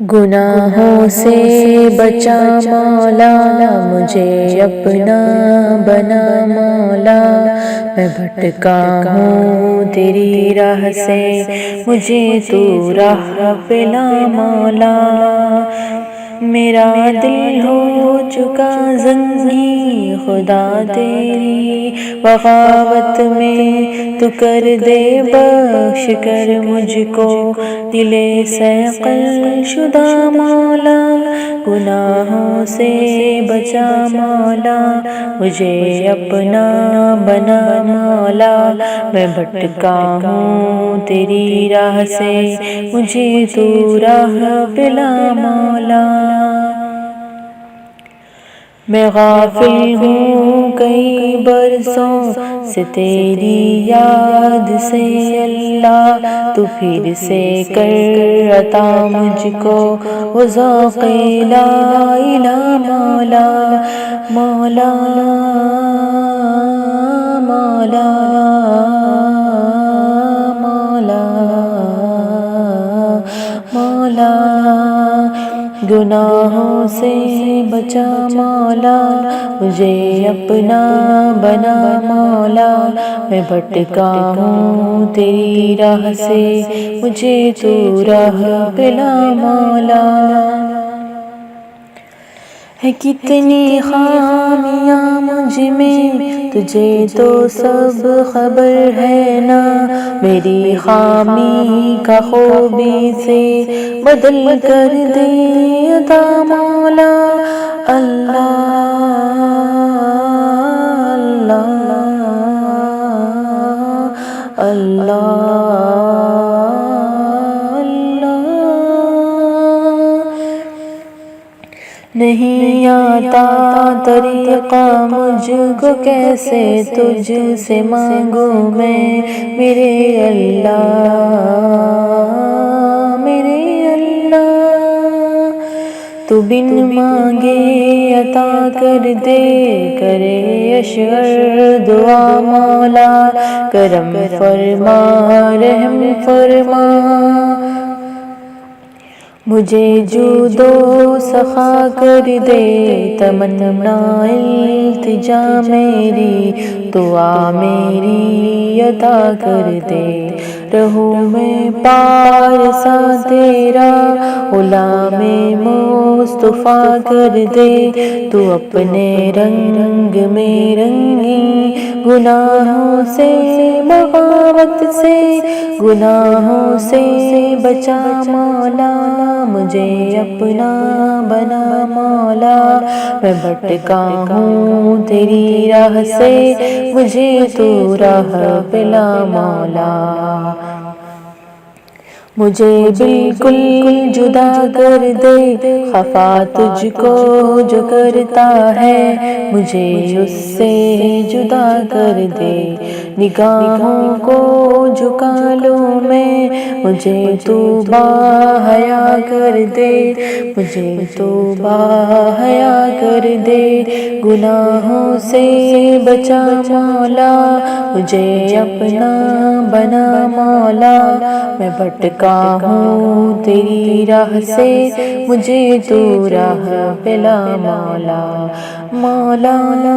گناہوں سے بچا مولا، مجھے اپنا بنا مولا، میں بھٹکا ہوں تیری راہ سے، مجھے تو راہ پلا مولا۔ میرا دل ہو چکا زنگی خدا تیری بغاوت میں، تو کر دے بخش کر مجھ کو دل صیقل شدہ مولا۔ گناہوں سے بچا مولا، مجھے اپنا بنا مولا، میں بھٹکا ہوں تیری راہ سے، مجھے تو راہ پلا مولا۔ میں غافل ہوں کئی برسوں سے تیری یاد سے اللہ، تو پھر سے کر عطا مجھ کو وہ ذوق لا الہ مولا۔ مولا مولا مولا مولا، گناہوں سے بچا مولا، مجھے اپنا بنا مولا، میں بھٹکا ہوں تیری راہ سے، مجھے تو راہ پلا مولا۔ ہے کتنی خامیاں مجھ میں تجھے تو سب خبر ہے نا، میری خامی کا خوبی سے بدل کر دے عطا مولا۔ اللہ اللہ اللہ نہیں آتا طریقہ مجھ کو کیسے تجھ سے مانگوں میں، میرے اللہ میرے اللہ۔ تو بن مانگے عطا کر دے، کرے اشعر دعا مولا، کرم فرما رحم فرما، مجھے جود و سخا کر دے، تمنا التجا میری دعا میری ادا کر دے۔ رہوں میں پارسا تیرا غلام مصطفیٰ کر دے، تو اپنے رنگ میں رنگی، گناہوں سے بغاوت سے، گناہوں سے بچا مولا، مجھے اپنا بنا مولا، میں بھٹکا ہوں تیری راہ سے، مجھے تو راہ پلا مولا۔ مجھے بالکل جدا کر دے، خفا تجھ کو جو کرتا ہے، مجھے اس سے جدا کر دے۔ نگاہوں کو جھکا لوں میں، مجھے تو باحیا کر دے، مجھے تو باحیا کر دے۔ گناہوں سے بچا مولا، مجھے اپنا بنا مولا، میں بھٹکا ہوں تیری راہ سے، مجھے تو راہ پلا مولا۔ مولا مولا